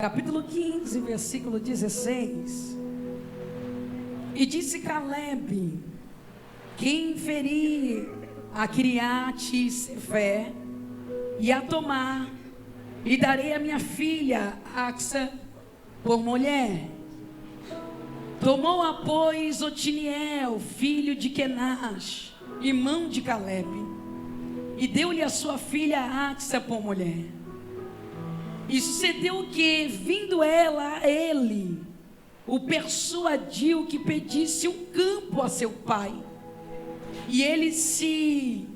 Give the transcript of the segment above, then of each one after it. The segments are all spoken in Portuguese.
Capítulo 15, versículo 16. E disse Caleb: quem ferir a Kiriate Sefé e a tomar, e darei a minha filha Axa por mulher. Tomou-a, pois, Otiniel, filho de Kenaz, irmão de Caleb, e deu-lhe a sua filha Axa por mulher. E sucedeu que, vindo ela a ele, o persuadiu que pedisse um campo a seu pai. E ele se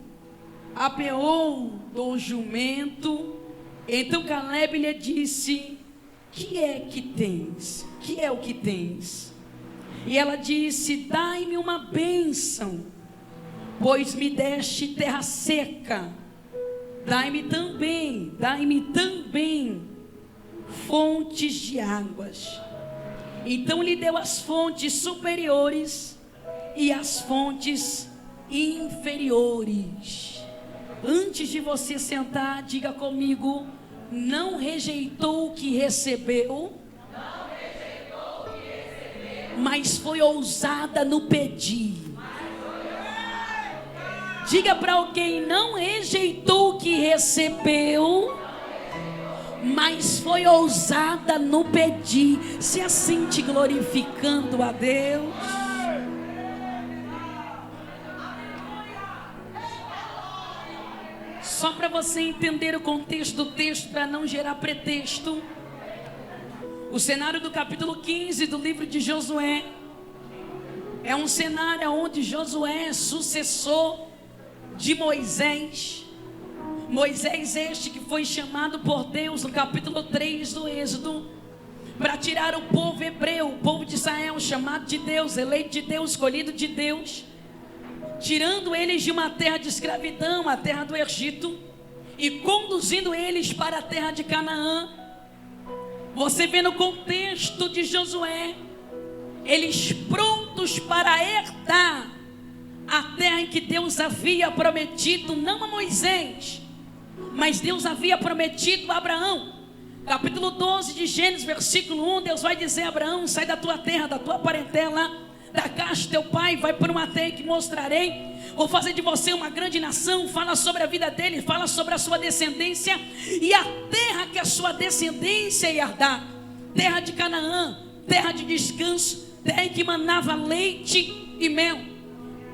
apeou do jumento. Então Caleb lhe disse: que é que tens? Que é o que tens? E ela disse: dai-me uma bênção, pois me deste terra seca. Dai-me também fontes de águas. Então lhe deu as fontes superiores e as fontes inferiores. Antes de você sentar, diga comigo: não rejeitou o que recebeu, mas foi ousada no pedir. Diga para alguém: não rejeitou o que recebeu, mas foi ousada no pedir. Se assim te glorificando a Deus. Só para você entender o contexto do texto, para não gerar pretexto. O cenário do capítulo 15 do livro de Josué é um cenário onde Josué é sucessor de Moisés. Moisés este que foi chamado por Deus no capítulo 3 do Êxodo para tirar o povo hebreu, o povo de Israel, chamado de Deus, eleito de Deus, escolhido de Deus, tirando eles de uma terra de escravidão, a terra do Egito, e conduzindo eles para a terra de Canaã. Você vê no contexto de Josué, eles prontos para herdar a terra em que Deus havia prometido, não a Moisés, mas Deus havia prometido a Abraão. Capítulo 12 de Gênesis, versículo 1, Deus vai dizer a Abraão: sai da tua terra, da tua parentela, da casa do teu pai, vai para uma terra que mostrarei, vou fazer de você uma grande nação. Fala sobre a vida dele, fala sobre a sua descendência, e a terra que a sua descendência ia herdar, terra de Canaã, terra de descanso, terra em que manava leite e mel.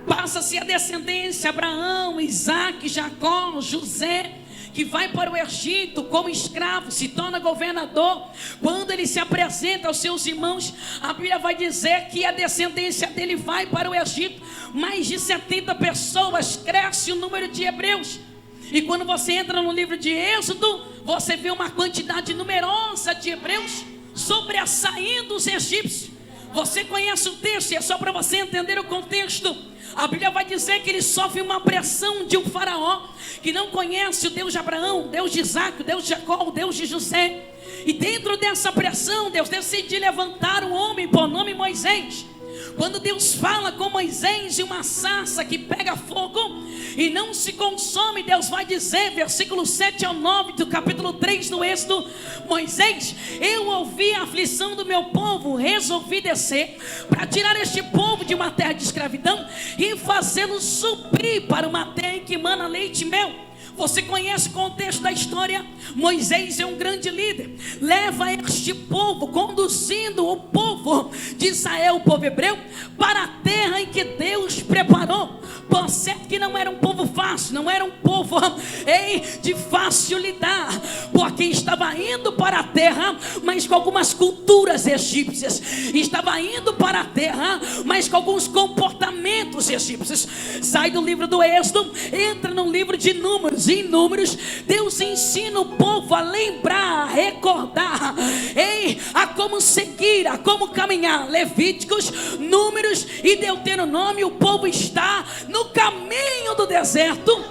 Passa-se a descendência: Abraão, Isaac, Jacó, José, que vai para o Egito como escravo, se torna governador. Quando ele se apresenta aos seus irmãos, a Bíblia vai dizer que a descendência dele vai para o Egito. Mais de 70 pessoas, cresce o número de hebreus. E quando você entra no livro de Êxodo, você vê uma quantidade numerosa de hebreus sobressaindo os egípcios. Você conhece o texto, e é só para você entender o contexto. A Bíblia vai dizer que ele sofre uma pressão de um faraó que não conhece o Deus de Abraão, o Deus de Isaac, o Deus de Jacó, o Deus de José. E dentro dessa pressão, Deus decide levantar um homem por nome Moisés. Quando Deus fala com Moisés de uma sarça que pega fogo e não se consome, Deus vai dizer, versículo 7 ao 9 do capítulo 3 do Êxodo: Moisés, eu ouvi a aflição do meu povo, resolvi descer para tirar este povo de uma terra de escravidão e fazê-lo subir para uma terra em que mana leite e mel. Você conhece o contexto da história? Moisés é um grande líder, leva este povo, conduzindo o povo de Israel, o povo hebreu, para a terra em que Deus preparou. Por certo que não era um povo fácil, não era um povo de fácil lidar, porque estava indo para a terra, mas com algumas culturas egípcias, estava indo para a terra, mas com alguns comportamentos egípcios. Sai do livro do Êxodo, entra no livro de Números. Em Números, Deus ensina o povo a lembrar, a recordar, a como seguir, a como caminhar. Levíticos, Números e Deuteronômio, o povo está no caminho do deserto,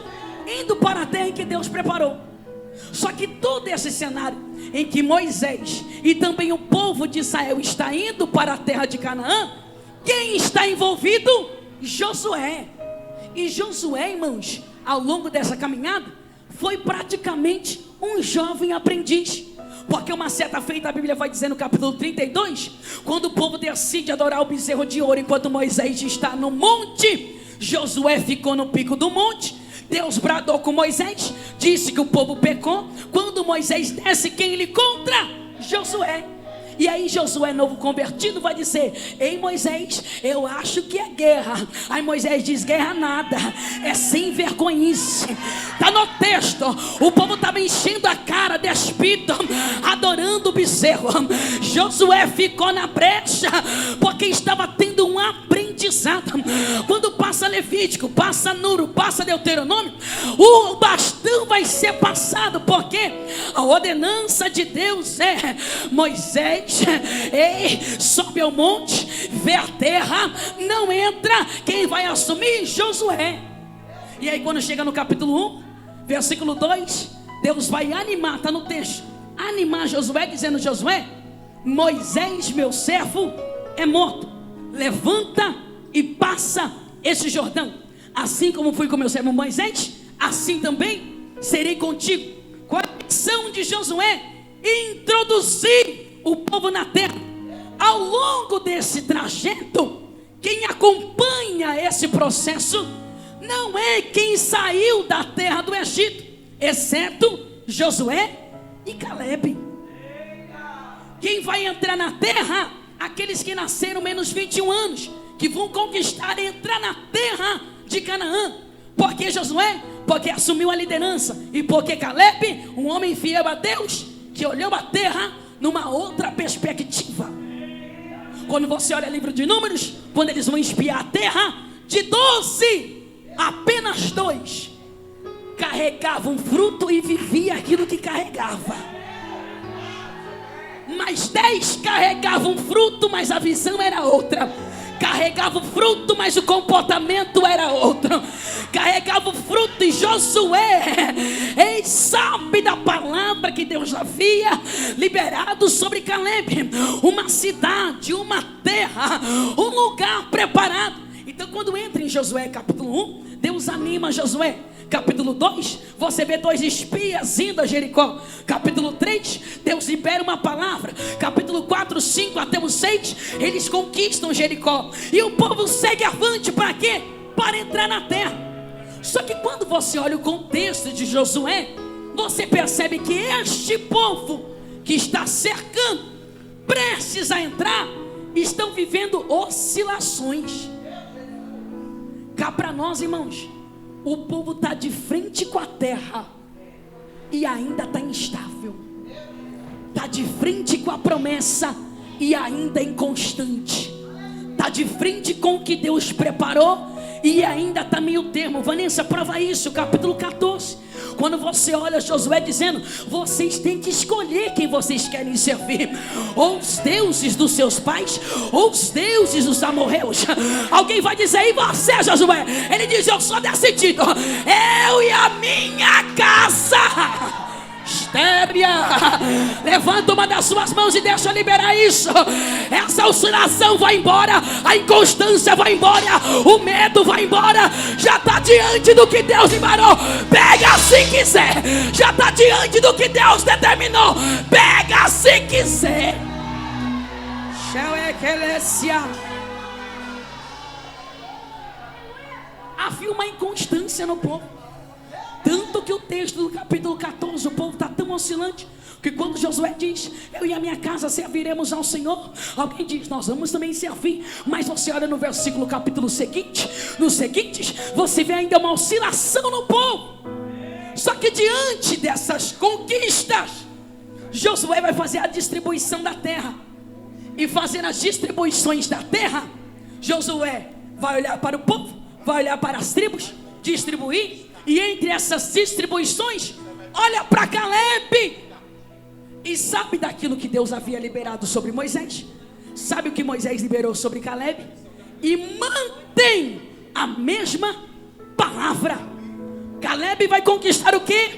indo para a terra em que Deus preparou. Só que todo esse cenário em que Moisés e também o povo de Israel está indo para a terra de Canaã, quem está envolvido? Josué. E Josué, irmãos, ao longo dessa caminhada, foi praticamente um jovem aprendiz, Porque uma certa feita, a Bíblia vai dizer no capítulo 32, quando o povo decide adorar o bezerro de ouro, enquanto Moisés está no monte, Josué ficou no pico do monte. Deus bradou com Moisés, disse que o povo pecou. Quando Moisés desce, quem ele encontra? Josué. E aí Josué, novo convertido, vai dizer: ei Moisés, eu acho que é guerra. Aí Moisés diz: guerra nada, é sem vergonhice. Está no texto, o povo estava enchendo a cara, despido, adorando o bezerro. Josué ficou na brecha, porque estava tendo um aprendizado. Quando passa Levítico, passa Número, passa Deuteronômio, o bastão vai ser passado, porque a ordenança de Deus é: Moisés, ei, sobe ao monte, vê a terra, não entra. Quem vai assumir? Josué. E aí quando chega no capítulo 1, versículo 2, Deus vai animar, está no texto, animar Josué, dizendo: Josué, Moisés meu servo é morto, levanta e passa esse Jordão. Assim como fui com meu servo Moisés, assim também serei contigo. Qual a missão de Josué? Introduzir o povo na terra. Ao longo desse trajeto, quem acompanha esse processo não é quem saiu da terra do Egito, exceto Josué e Caleb. Quem vai entrar na terra? Aqueles que nasceram menos 21 anos, que vão conquistar e entrar na terra de Canaã. Por que Josué? Porque assumiu a liderança. E porque Caleb, um homem fiel a Deus, que olhou a terra numa outra perspectiva. Quando você olha o livro de Números, quando eles vão espiar a terra, de 12, apenas 2 carregavam fruto e viviam aquilo que carregava. Mas 10 carregavam fruto, mas a visão era outra. Carregava o fruto, mas o comportamento era outro. Carregava o fruto, e Josué, ele sabe da palavra que Deus havia liberado sobre Caleb. Uma cidade, uma terra, um lugar preparado. Então quando entra em Josué capítulo 1, Deus anima Josué. Capítulo 2, você vê 2 espias indo a Jericó. Capítulo 3, Deus libera uma palavra. Capítulo 4, 5 até o 6, eles conquistam Jericó. E o povo segue avante para quê? Para entrar na terra. Só que quando você olha o contexto de Josué, você percebe que este povo que está cercando, prestes a entrar, estão vivendo oscilações. Cá para nós, irmãos, o povo está de frente com a terra e ainda está instável. Está de frente com a promessa e ainda é inconstante. Está de frente com o que Deus preparou e ainda está meio termo. Vanessa, prova isso, capítulo 14. Quando você olha Josué dizendo: vocês têm que escolher quem vocês querem servir, ou os deuses dos seus pais, ou os deuses dos amorreus. Alguém vai dizer: e você, Josué? Ele diz: eu sou decidido, eu e a minha casa. Estéria, levanta uma das suas mãos e deixa eu liberar isso. Essa oscilação vai embora, a inconstância vai embora, o medo vai embora. Já está diante do que Deus liberou, pega se quiser. Já está diante do que Deus determinou, pega se quiser. Havia uma inconstância no povo. Tanto que o texto do capítulo 14, o povo está tão oscilante, que quando Josué diz: eu e a minha casa serviremos ao Senhor, alguém diz: nós vamos também servir. Mas você olha no versículo capítulo seguinte, nos seguintes, você vê ainda uma oscilação no povo. Só que diante dessas conquistas, Josué vai fazer a distribuição da terra. E fazendo as distribuições da terra, Josué vai olhar para o povo, vai olhar para as tribos, distribuir. E entre essas distribuições, olha para Caleb e sabe daquilo que Deus havia liberado sobre Moisés. Sabe o que Moisés liberou sobre Caleb? E mantém a mesma palavra. Caleb vai conquistar o que?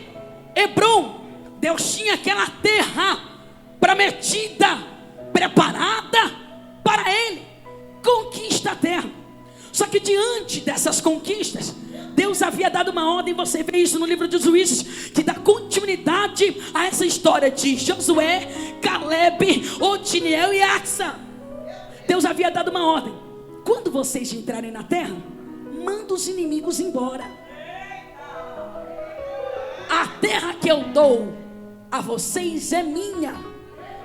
Hebrom. Deus tinha aquela terra prometida, preparada para ele. Conquista a terra. Só que diante dessas conquistas, Deus havia dado uma ordem. Você vê isso no livro dos Juízes, que dá continuidade continuidade a essa história de Josué, Caleb, Otiniel e Axa. Deus havia dado uma ordem: quando vocês entrarem na terra, manda os inimigos embora. A terra que eu dou a vocês é minha,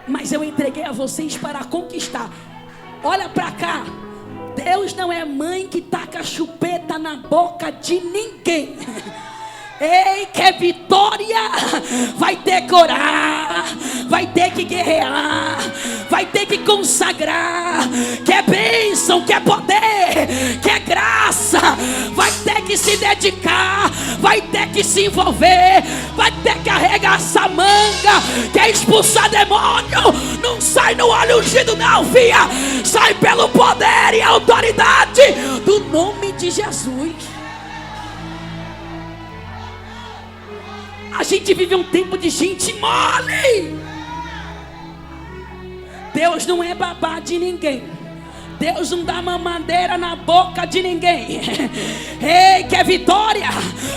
mas eu entreguei a vocês para conquistar. Olha para cá, Deus não é mãe que taca chupeta na boca de ninguém. Ei, quer vitória? Vai ter que orar, vai ter que guerrear, vai ter que consagrar. Quer bênção, quer poder, quer graça, vai ter que se dedicar, vai ter que se envolver, vai ter que arregaçar a manga. Quer expulsar demônio? Não sai no óleo ungido não, filha. Sai pelo poder e autoridade do nome de Jesus. A gente vive um tempo de gente mole. Deus não é babá de ninguém. Deus não dá mamadeira na boca de ninguém. Ei, quer vitória?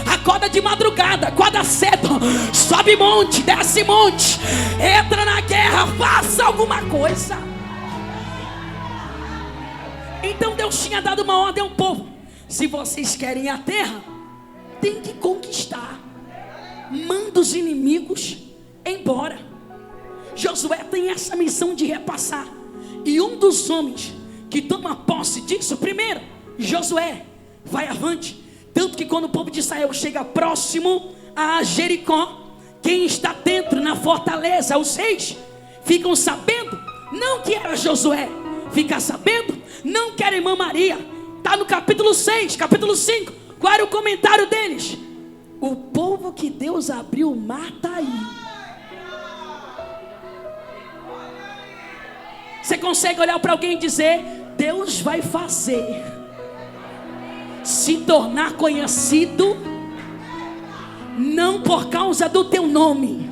Acorda de madrugada, acorda cedo, sobe monte, desce monte, entra na guerra, faça alguma coisa. Então Deus tinha dado uma ordem ao povo: se vocês querem a terra, tem que conquistar. Manda os inimigos embora. Josué tem essa missão de repassar. E um dos homens que toma posse disso, primeiro, Josué, vai avante. Tanto que quando o povo de Israel chega próximo a Jericó, quem está dentro na fortaleza, os reis, ficam sabendo, não que era Josué, fica sabendo, não que era a irmã Maria. Está no capítulo 6, capítulo 5. Qual era o comentário deles? O povo que Deus abriu o mar está aí. Você consegue olhar para alguém e dizer: Deus vai fazer se tornar conhecido, não por causa do teu nome,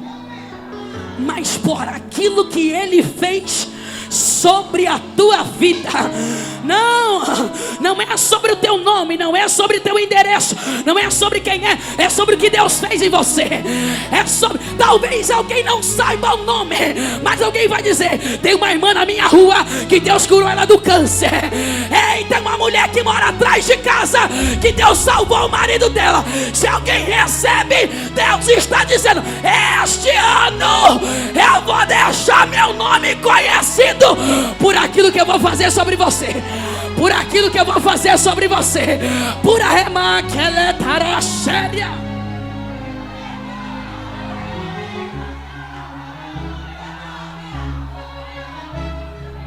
mas por aquilo que Ele fez sobre a tua vida. Não é sobre o teu nome, não é sobre o teu endereço, não é sobre quem é sobre o que Deus fez em você. É sobre, talvez alguém não saiba o nome, mas alguém vai dizer: tem uma irmã na minha rua que Deus curou ela do câncer. Ei, tem uma mulher que mora atrás de casa que Deus salvou o marido dela. Se alguém recebe, Deus está dizendo: este ano eu vou deixar meu nome conhecido por aquilo que eu vou fazer sobre você, por aquilo que eu vou fazer sobre você, por a remar que ela é séria.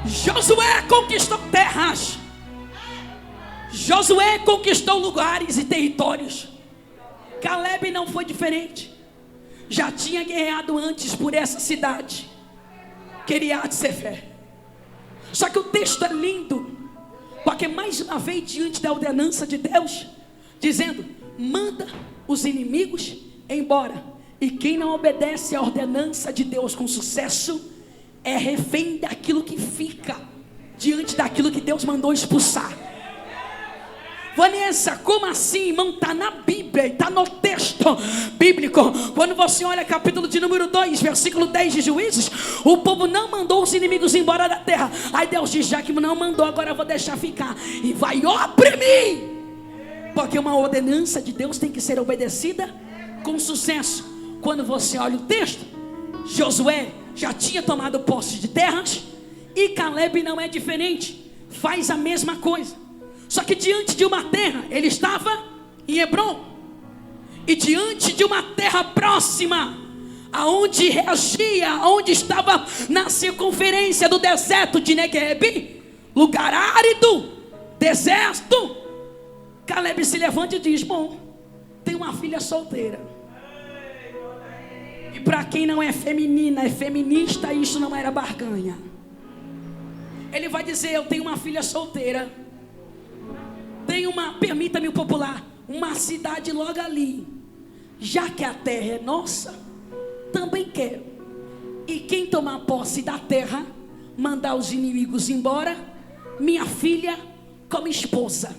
Josué conquistou terras, Josué conquistou lugares e territórios. Caleb não foi diferente, já tinha guerreado antes por essa cidade, Queriate Sefer. Só que o texto é lindo, porque mais uma vez diante da ordenança de Deus, dizendo: manda os inimigos embora. E quem não obedece à ordenança de Deus com sucesso é refém daquilo que fica diante daquilo que Deus mandou expulsar. Vanessa, como assim, irmão? Está na Bíblia, está no texto bíblico. Quando você olha capítulo de número 2, versículo 10 de Juízes, o povo não mandou os inimigos embora da terra. Aí Deus diz: já que não mandou, agora eu vou deixar ficar e vai oprimir. Porque uma ordenança de Deus tem que ser obedecida com sucesso. Quando você olha o texto, Josué já tinha tomado posse de terras, e Caleb não é diferente, faz a mesma coisa. Só que diante de uma terra, ele estava em Hebrom, e diante de uma terra próxima, aonde reagia, aonde estava na circunferência do deserto de Negueb, lugar árido, deserto, Caleb se levanta e diz: bom, tem uma filha solteira. E para quem não é feminina, é feminista, isso não era barganha. Ele vai dizer: eu tenho uma filha solteira, tem permita-me o popular, uma cidade logo ali. Já que a terra é nossa, também quero. E quem tomar posse da terra, mandar os inimigos embora, minha filha como esposa.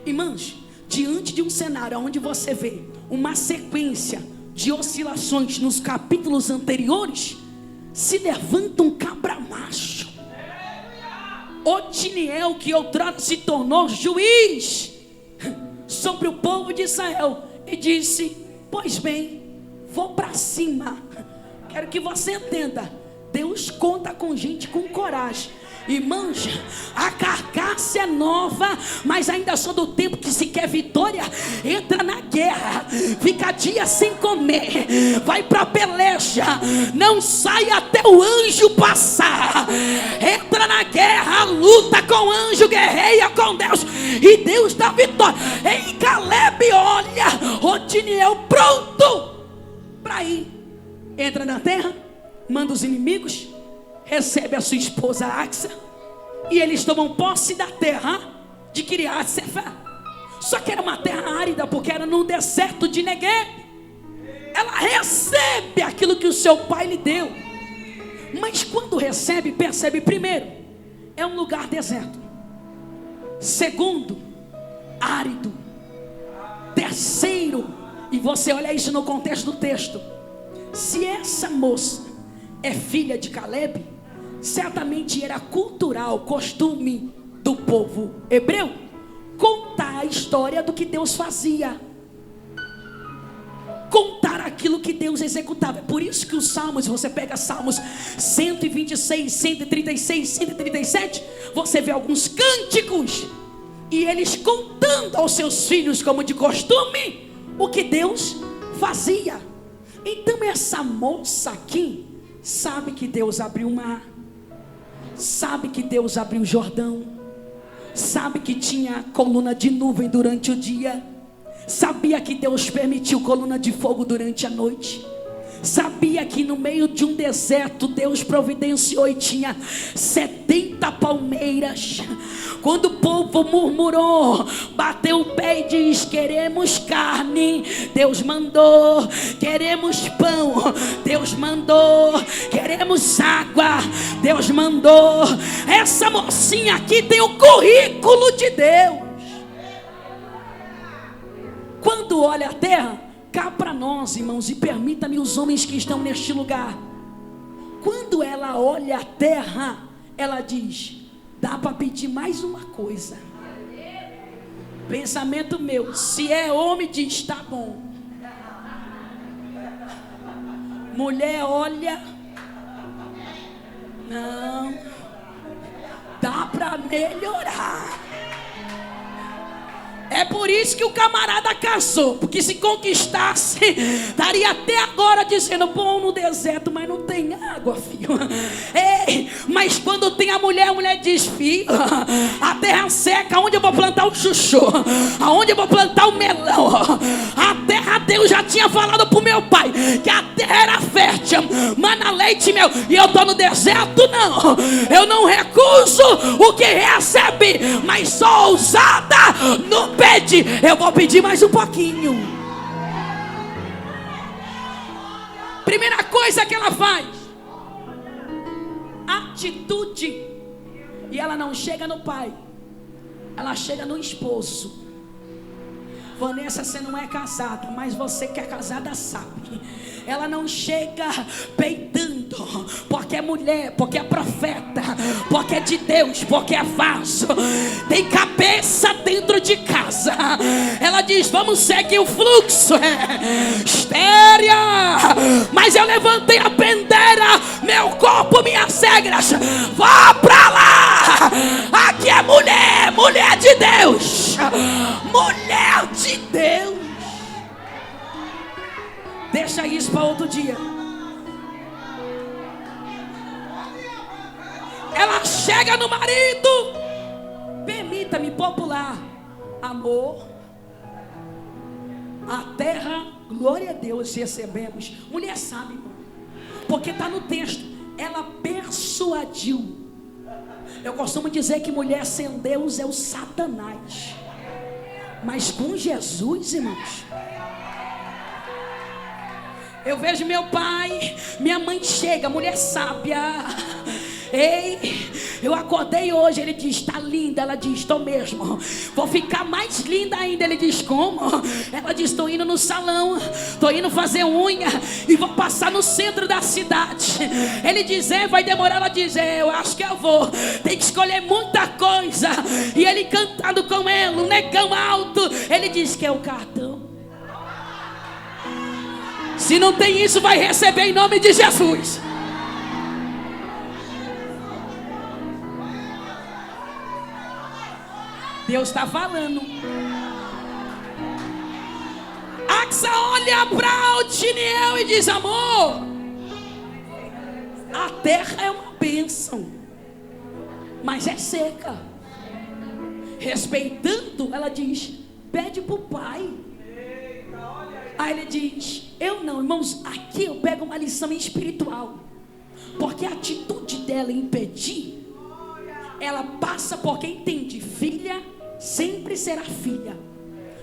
Irmãos, diante de um cenário onde você vê uma sequência de oscilações nos capítulos anteriores, se levanta um cabra macho, Otiniel, que outrora se tornou juiz sobre o povo de Israel, e disse: pois bem, vou para cima. Quero que você entenda, Deus conta com gente com coragem. E manja, a carcaça é nova, mas ainda sou do tempo que se quer vitória, entra na guerra, fica dias sem comer, vai pra peleja, não sai até o anjo passar, entra na guerra, luta com o anjo, guerreia com Deus, e Deus dá vitória. Ei, Caleb, olha, Otiniel pronto para ir, entra na terra, manda os inimigos, recebe a sua esposa Axa, e eles tomam posse da terra de Kiriat-Sefer. Só que era uma terra árida, porque era no deserto de Negueb. Ela recebe aquilo que o seu pai lhe deu, mas quando recebe, percebe: primeiro, é um lugar deserto; segundo, árido; terceiro, e você olha isso no contexto do texto, se essa moça é filha de Caleb, certamente era cultural, costume do povo hebreu, contar a história do que Deus fazia, contar aquilo que Deus executava. É por isso que os salmos, você pega Salmos 126, 136, 137, você vê alguns cânticos, e eles contando aos seus filhos, como de costume, o que Deus fazia. Então essa moça aqui sabe que Deus abriu o mar, sabe que Deus abriu o Jordão, sabe que tinha coluna de nuvem durante o dia, sabia que Deus permitiu coluna de fogo durante a noite, sabia que no meio de um deserto Deus providenciou e tinha 70 palmeiras. Quando o povo murmurou, bateu o pé e diz: queremos carne, Deus mandou; queremos pão, Deus mandou; queremos água, Deus mandou. Essa mocinha aqui tem o currículo de Deus. Quando olha a terra, cá para nós, irmãos, e permita-me os homens que estão neste lugar, quando ela olha a terra, ela diz: dá para pedir mais uma coisa. Pensamento meu, se é homem, diz: tá bom. Mulher olha: não, dá para melhorar. É por isso que o camarada casou, porque se conquistasse, estaria até agora dizendo: bom, no deserto, mas não tem água, filho. Ei, mas quando tem a mulher diz: filho, a terra seca, aonde eu vou plantar o chuchu? Aonde eu vou plantar o melão? A terra, Deus já tinha falado pro meu pai que a terra era fértil, mana leite e mel, e eu tô no deserto. Não, eu não recuso o que recebe, mas sou ousada no pede, eu vou pedir mais um pouquinho. Primeira coisa que ela faz, atitude. E ela não chega no pai, ela chega no esposo. Vanessa, você não é casada, mas você que é casada sabe. Ela não chega peitando, porque é mulher, porque é profeta, porque é de Deus, porque é vaso, tem cabeça dentro de casa. Ela diz: vamos seguir o fluxo, estéria, mas eu levantei a bandeira, meu corpo, minhas regras, vá pra lá. Aqui é mulher, mulher de Deus, mulher de Deus. Deixa isso para outro dia. Ela chega no marido: permita-me popular, amor, a terra, glória a Deus, recebemos. Mulher sabe, porque está no texto, ela persuadiu. Eu costumo dizer que mulher sem Deus é o Satanás, mas com Jesus, irmãos, eu vejo meu pai, minha mãe chega, mulher sábia. Ei, eu acordei hoje. Ele diz: está linda. Ela diz: estou mesmo. Vou ficar mais linda ainda. Ele diz: como? Ela diz: estou indo no salão, estou indo fazer unha e vou passar no centro da cidade. Ele diz: vai demorar? Ela diz: eu acho que eu vou. Tem que escolher muita coisa. E ele cantando com ela, um negão alto. Ele diz: que é o cartão. Se não tem isso, vai receber em nome de Jesus. Deus está falando. Axa olha para Otiniel e diz: amor, a terra é uma bênção, mas é seca. Respeitando, ela diz: pede para o pai. Aí ele diz: eu não, irmãos, aqui eu pego uma lição espiritual. Porque a atitude dela em pedir, ela passa porque entende, filha sempre será filha.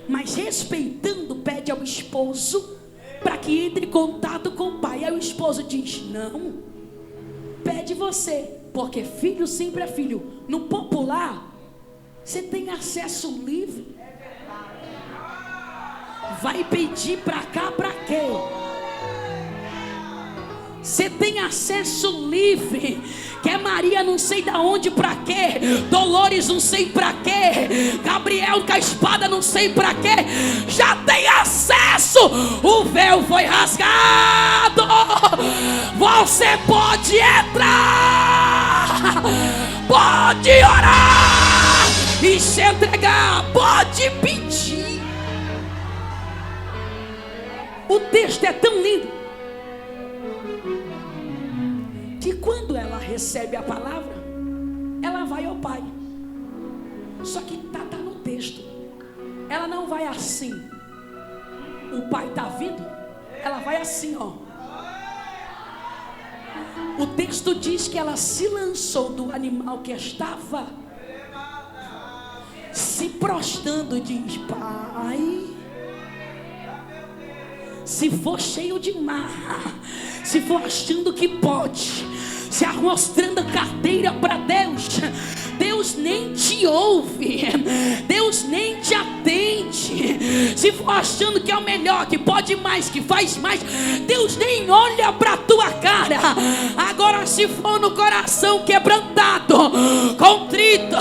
Mas respeitando, pede ao esposo para que entre em contato com o pai. Aí o esposo diz: não, pede você, porque filho sempre é filho. No popular, você tem acesso livre. Vai pedir para cá para quê? Você tem acesso livre. Quer Maria não sei da onde para quê, Dolores não sei para quê, Gabriel com a espada não sei para quê, já tem acesso. O véu foi rasgado. Você pode entrar, pode orar e se entregar, pode pedir. O texto é tão lindo que quando ela recebe a palavra, ela vai ao pai. Só que tá no texto. Ela não vai assim. O pai está vindo, ela vai assim, ó. O texto diz que ela se lançou do animal que estava se prostrando e diz: pai, se for cheio de marra, se for achando que pode, se arrostrando carteira para Deus, Deus nem te ouve, Deus nem te atende. Se for achando que é o melhor, que pode mais, que faz mais, Deus nem olha para tua cara. Agora, se for no coração quebrantado, contrito,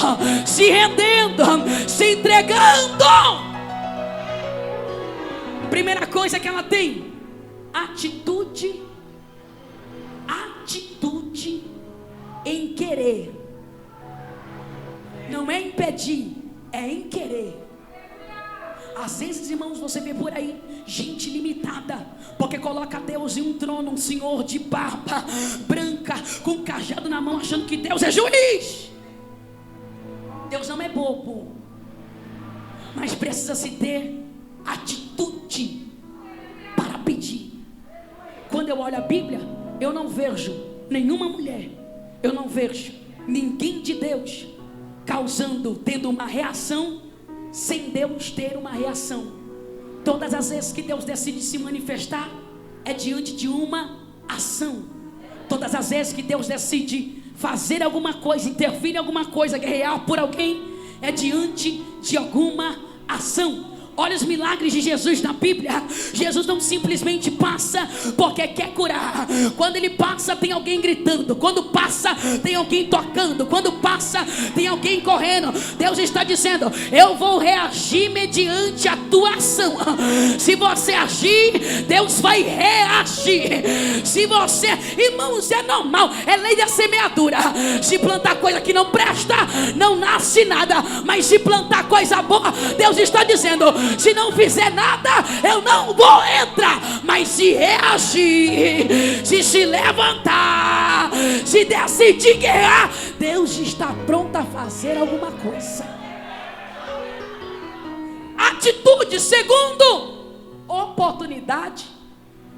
se rendendo, se entregando, primeira coisa que ela tem: atitude em querer. Não é em pedir, é em querer. Às vezes, irmãos, você vê por aí gente limitada, porque coloca Deus em um trono, um senhor de barba branca, com um cajado na mão, achando que Deus é juiz. Deus não é bobo, mas precisa-se ter atitude para pedir. Quando eu olho a Bíblia, eu não vejo nenhuma mulher, eu não vejo ninguém de Deus tendo uma reação sem Deus ter uma reação. Todas as vezes que Deus decide se manifestar, é diante de uma ação. Todas as vezes que Deus decide fazer alguma coisa, intervir em alguma coisa, guerrear por alguém, é diante de alguma ação. Olha os milagres de Jesus na Bíblia. Jesus não simplesmente passa porque quer curar. Quando ele passa, tem alguém gritando. Quando passa, tem alguém tocando. Quando passa, tem alguém correndo. Deus está dizendo: eu vou reagir mediante a tua ação. Se você agir, Deus vai reagir. Se você, irmãos, é normal, é lei da semeadura. Se plantar coisa que não presta, não nasce nada. Mas se plantar coisa boa, Deus está dizendo: se não fizer nada, eu não vou entrar. Mas se reagir, se levantar, se decidir guerrear, Deus está pronto a fazer alguma coisa. Atitude. Segundo, oportunidade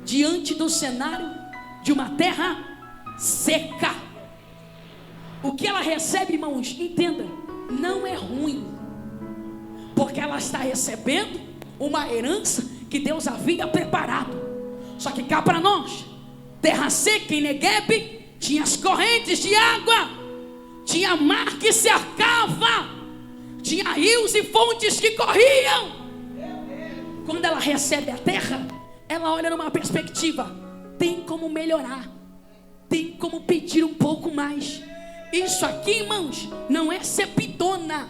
diante do cenário de uma terra seca. O que ela recebe, irmãos, entenda, não é ruim, porque ela está recebendo uma herança que Deus havia preparado. Só que cá para nós, terra seca em Negueb, tinha as correntes de água, tinha mar que cercava, tinha rios e fontes que corriam. Quando ela recebe a terra, ela olha numa perspectiva: tem como melhorar, tem como pedir um pouco mais. Isso aqui, irmãos, não é ser pidona,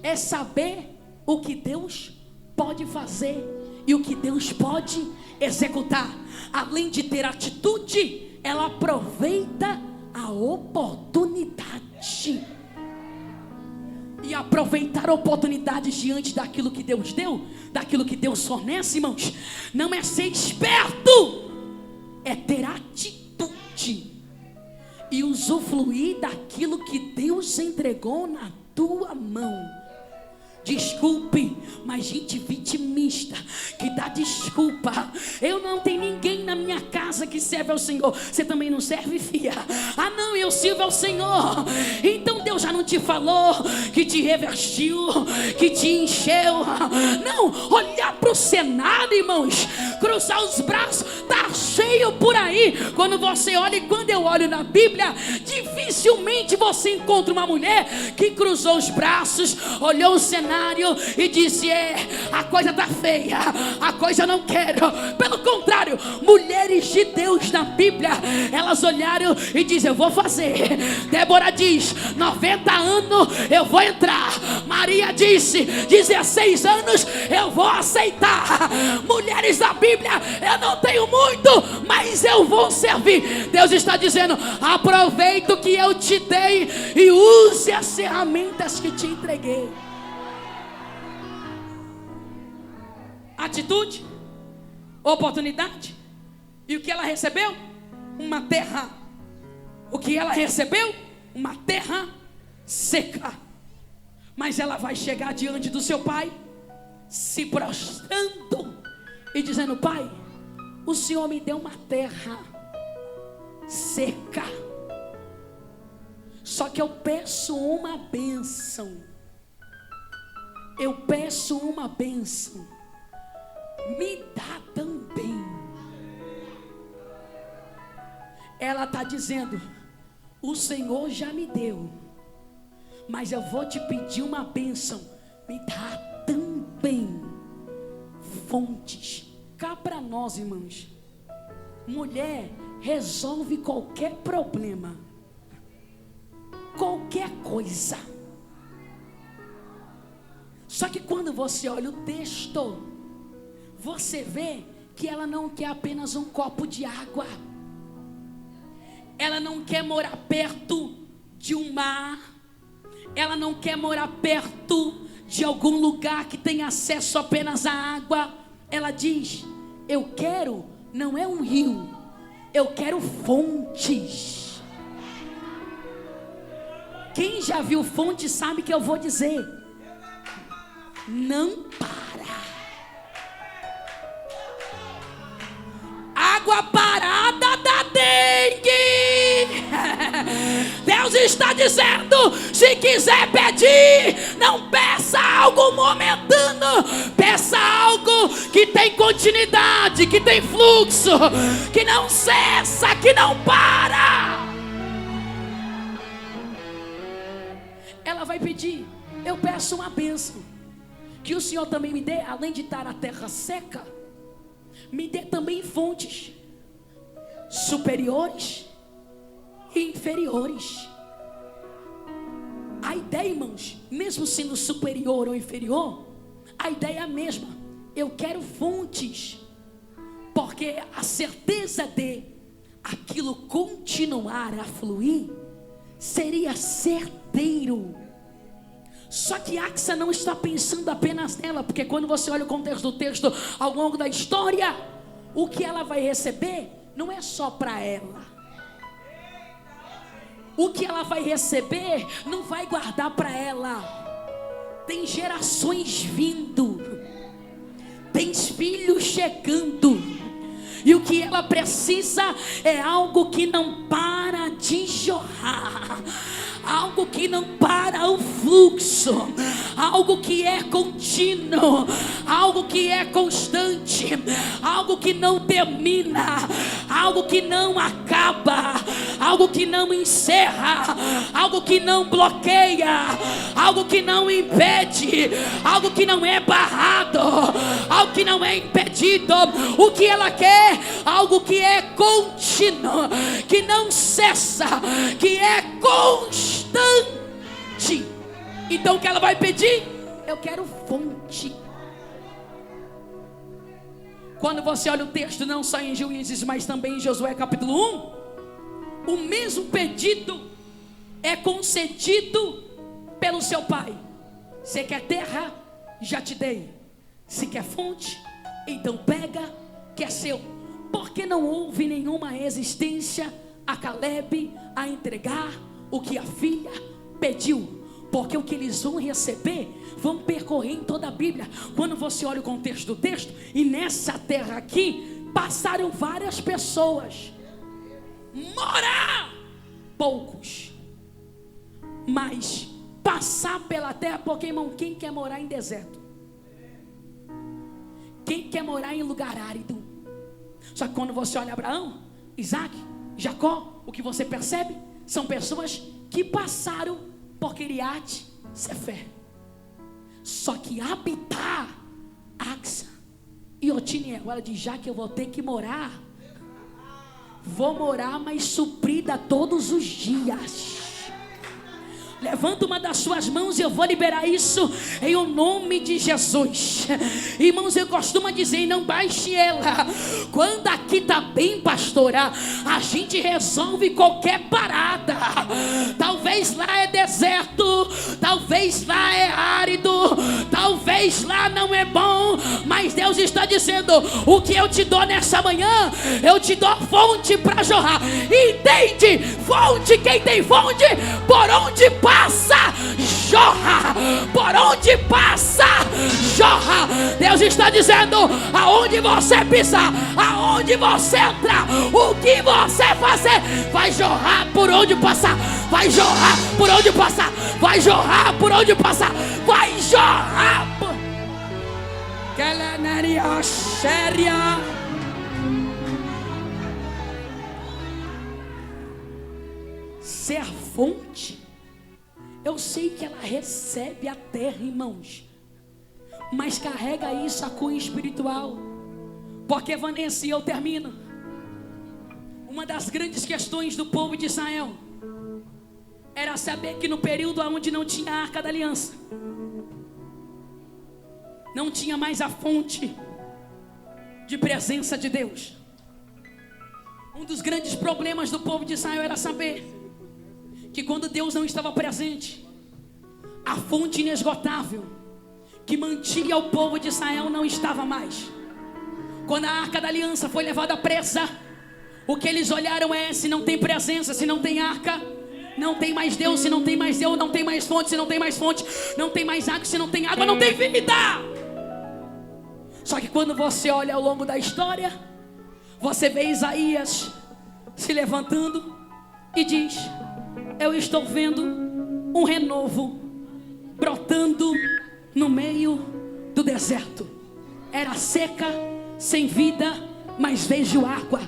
é saber o que Deus pode fazer e o que Deus pode executar. Além de ter atitude, ela aproveita a oportunidade. E aproveitar oportunidades diante daquilo que Deus deu, daquilo que Deus fornece, irmãos, não é ser esperto, é ter atitude e usufruir daquilo que Deus entregou na tua mão. Desculpe, mas gente vitimista que dá desculpa: eu não tenho ninguém na minha casa que serve ao Senhor. Você também não serve, filha? Ah não, eu sirvo ao Senhor. Então Deus já não te falou que te revestiu, que te encheu? Não, olhar para o cenário, irmãos, cruzar os braços, tá cheio por aí. Quando você olha, e quando eu olho na Bíblia, dificilmente você encontra uma mulher que cruzou os braços, olhou o cenário e disse: a coisa tá feia, a coisa não quero. Pelo contrário, mulheres de Deus na Bíblia, elas olharam e dizem: eu vou fazer. Débora diz: 90 anos eu vou entrar. Maria disse: 16 anos eu vou aceitar. Mulheres da Bíblia: eu não tenho muito, mas eu vou servir. Deus está dizendo: aproveita o que eu te dei e use as ferramentas que te entreguei. Atitude, oportunidade. E o que ela recebeu? Uma terra. O que ela recebeu? Uma terra seca. Mas ela vai chegar diante do seu pai, se prostrando e dizendo: pai, o Senhor me deu uma terra seca, só que eu peço uma bênção. Eu peço uma bênção. Me dá também. Ela está dizendo: o Senhor já me deu, mas eu vou te pedir uma bênção. Me dá também fontes. Cá para nós, irmãos, mulher resolve qualquer problema, qualquer coisa. Só que quando você olha o texto, você vê que ela não quer apenas um copo de água. Ela não quer morar perto de um mar. Ela não quer morar perto de algum lugar que tenha acesso apenas à água. Ela diz: eu quero, não é um rio, eu quero fontes. Quem já viu fonte sabe que eu vou dizer: não para. Água parada da dengue. Deus está dizendo: se quiser pedir, não peça algo momentâneo, peça algo que tem continuidade, que tem fluxo, que não cessa, que não para. Ela vai pedir: eu peço uma bênção, que o Senhor também me dê, além de estar a terra seca, me dê também fontes superiores e inferiores. A ideia, irmãos, mesmo sendo superior ou inferior, a ideia é a mesma. Eu quero fontes, porque a certeza de aquilo continuar a fluir seria certeiro. Só que Axa não está pensando apenas nela, porque quando você olha o contexto do texto ao longo da história, o que ela vai receber não é só para ela. O que ela vai receber não vai guardar para ela. Tem gerações vindo, tem filhos chegando, e o que ela precisa é algo que não para de jorrar, algo que não para o fluxo, algo que é contínuo, algo que é constante, algo que não termina, algo que não acaba, algo que não encerra, algo que não bloqueia, algo que não impede, algo que não é barrado, algo que não é impedido. O que ela quer? Algo que é contínuo, que não cessa, que é constante. Então o que ela vai pedir? Eu quero fonte. Quando você olha o texto, não só em Juízes, mas também em Josué capítulo 1, o mesmo pedido é concedido pelo seu pai. Você quer terra? Já te dei. Se quer fonte? Então pega, que é seu. Porque não houve nenhuma resistência a Caleb a entregar o que a filha pediu. Porque o que eles vão receber, vão percorrer em toda a Bíblia. Quando você olha o contexto do texto, e nessa terra aqui, passaram várias pessoas. Morar, poucos. Mas passar pela terra, porque irmão, quem quer morar em deserto? Quem quer morar em lugar árido? Só que quando você olha Abraão, Isaac, Jacó, o que você percebe? São pessoas que passaram por Quiriate Sefer. Só que habitar Axa e Otiniel, ela diz, já que eu vou ter que morar, vou morar mais suprida todos os dias. Levanta uma das suas mãos e eu vou liberar isso em o nome de Jesus. Irmãos, eu costumo dizer, não baixe ela. Quando aqui está bem, pastora, a gente resolve qualquer parada. Talvez lá é deserto, talvez lá é árido, talvez lá não é bom, mas Deus está dizendo, o que eu te dou nessa manhã, eu te dou fonte para jorrar. Entende? Fonte, quem tem fonte, por onde passa, jorra. Por onde passa, jorra. Deus está dizendo, aonde você pisar, aonde você entrar, o que você fazer, vai jorrar por onde passar, vai jorrar por onde passar, vai jorrar por onde passar, vai jorrar por... Ser fonte, eu sei que ela recebe a terra, irmãos, mas carrega isso a cunho espiritual. Porque, Vanessa, e eu termino, uma das grandes questões do povo de Israel era saber que no período onde não tinha a Arca da Aliança, não tinha mais a fonte de presença de Deus. Um dos grandes problemas do povo de Israel era saber que quando Deus não estava presente, a fonte inesgotável que mantinha o povo de Israel não estava mais. Quando a Arca da Aliança foi levada presa, o que eles olharam é, se não tem presença, se não tem arca, não tem mais Deus. Se não tem mais Deus, não tem mais fonte. Se não tem mais fonte, não tem mais água. Se não tem água, não tem vida. Só que quando você olha ao longo da história, você vê Isaías se levantando e diz, eu estou vendo um renovo brotando no meio do deserto. Era seca, sem vida, mas vejo água.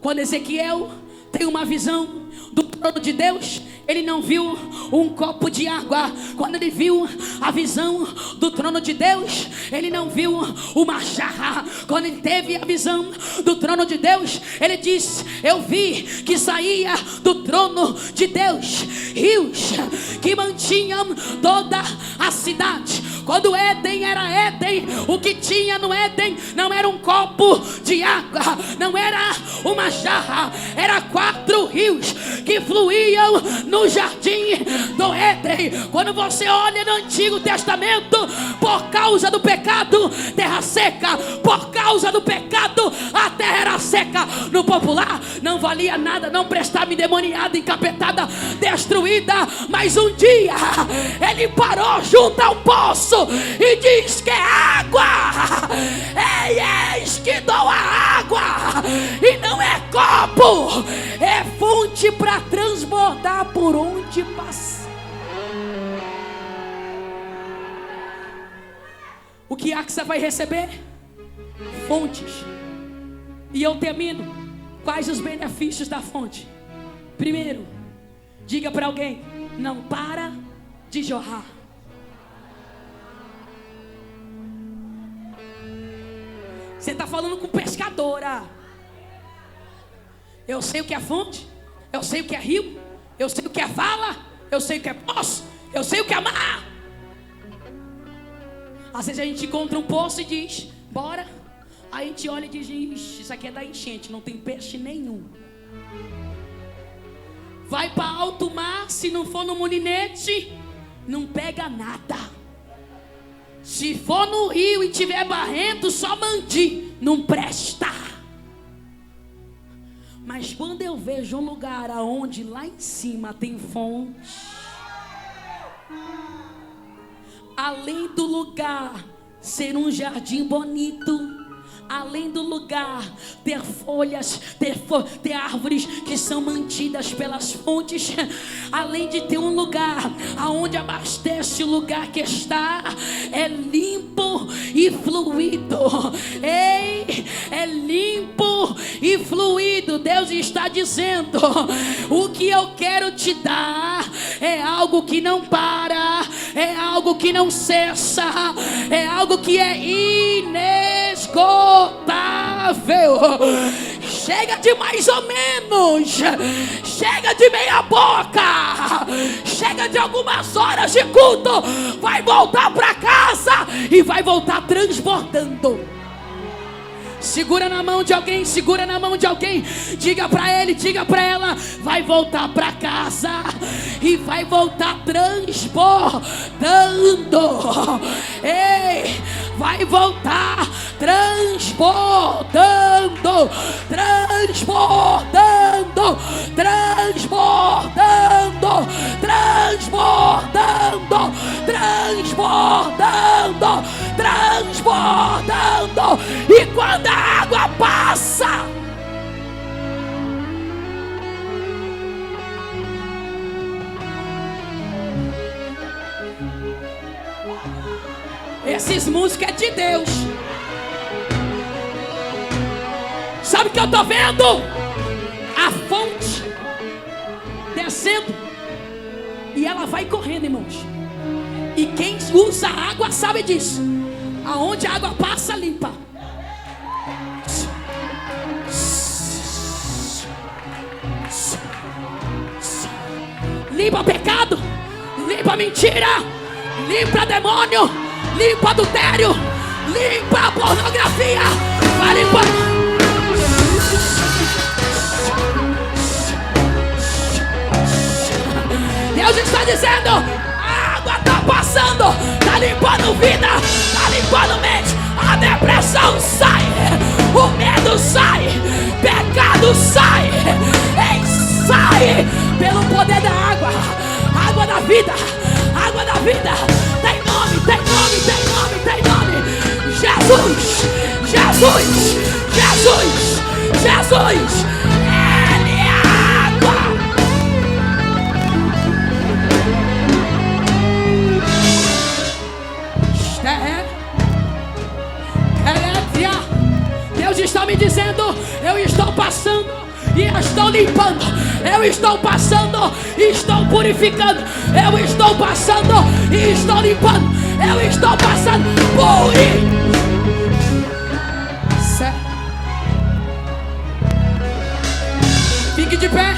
Quando Ezequiel tem uma visão do trono de Deus, ele não viu um copo de água. Quando ele viu a visão do trono de Deus, ele não viu uma jarra. Quando ele teve a visão do trono de Deus, ele disse, eu vi que saía do trono de Deus rios que mantinham toda a cidade. Quando Éden era Éden, o que tinha no Éden não era um copo de água, não era uma jarra, era 4 rios que fluíam no jardim do Éden. Quando você olha no Antigo Testamento, por causa do pecado, terra seca. Por causa do pecado, a terra era seca. No popular, não valia nada, não prestava, endemoniada, encapetada, destruída. Mas um dia, ele parou junto ao poço e diz que é água. Ei, eis que dou a água. E não é copo, é fonte para transbordar por onde passa. O que Axa vai receber? Fontes. E eu termino. Quais os benefícios da fonte? Primeiro, diga para alguém: não para de jorrar. Você está falando com pescadora. Eu sei o que é fonte, eu sei o que é rio, eu sei o que é vala, eu sei o que é poço, eu sei o que é mar. Às vezes a gente encontra um poço e diz: bora. Aí a gente olha e diz: isso aqui é da enchente, não tem peixe nenhum. Vai para alto mar, se não for no molinete, não pega nada. Se for no rio e tiver barrento, só mandi, não presta. Mas quando eu vejo um lugar aonde lá em cima tem fonte, além do lugar ser um jardim bonito, além do lugar ter folhas, ter árvores que são mantidas pelas fontes, além de ter um lugar aonde abastece o lugar que está, é limpo e fluido. Ei, é limpo e fluido. Deus está dizendo: o que eu quero te dar é algo que não para, é algo que não cessa, é algo que é inesgotável. Chega de mais ou menos, chega de meia boca, chega de algumas horas de culto. Vai voltar para casa e vai voltar transbordando. Segura na mão de alguém, segura na mão de alguém. Diga para ele, diga para ela: vai voltar para casa e vai voltar transbordando. Ei, vai voltar transbordando, transbordando, transbordando, transbordando, transbordando, transbordando. E quando a água passa, esses músicos é de Deus. Sabe o que eu tô vendo? A fonte descendo e ela vai correndo, irmãos. E quem usa água sabe disso. Aonde a água passa, limpa. Limpa pecado, limpa mentira, limpa demônio, limpa adultério, limpa a pornografia. Vai limpar. Deus está dizendo: a água está passando, está limpando vida, está limpando mente. A depressão sai, o medo sai, pecado sai, sai pelo poder da água. Água da vida, água da vida. Tem nome, tem nome, tem nome, tem nome. Jesus, Jesus, Jesus, Jesus. Ele é água. Deus está me dizendo: eu estou passando e estou limpando. Eu estou passando e estou purificando. Eu estou passando e estou limpando. Eu estou passando por isso. Fique de pé.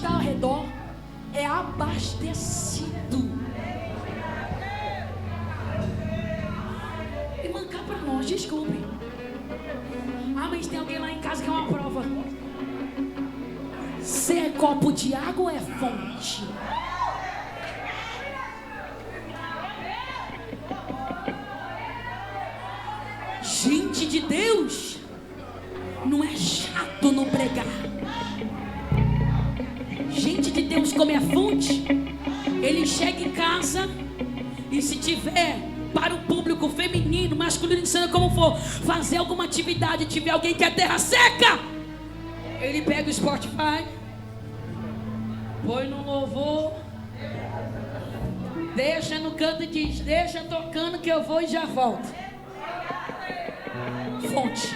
está ao redor é abastecido. E mancar para nós, desculpe. Ah, mas tem alguém lá em casa que é uma prova. Você é copo de água ou é fonte? Gente de Deus não é chato no pregar. Gente de Deus, como é fonte, ele chega em casa e se tiver para o público feminino, masculino, seja como for, fazer alguma atividade, tiver alguém que é terra seca, ele pega o Spotify, põe no louvor, deixa no canto e diz: deixa tocando que eu vou e já volto. Fonte.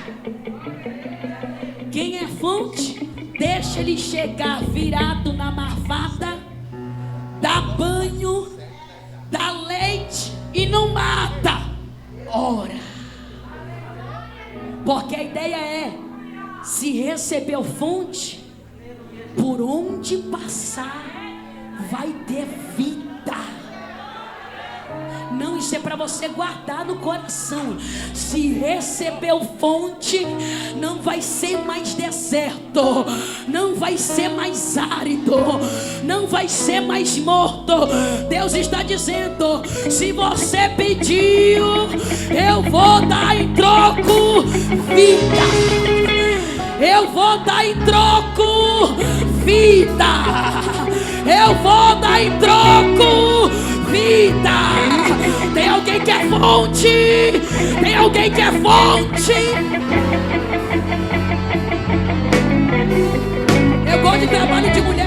Quem é fonte, deixa ele chegar virado na marvada, dá banho, dá leite e não mata. Ora, porque a ideia é: se recebeu fonte, por onde passar vai ter vida. Não, isso é para você guardar no coração. Se recebeu fonte, não vai ser mais deserto, não vai ser mais árido, não vai ser mais morto. Deus está dizendo: se você pediu, eu vou dar em troco vida. Eu vou dar em troco vida. Eu vou dar em troco vida. Tem alguém que é fonte? Tem alguém que é fonte? Eu gosto de trabalho de mulher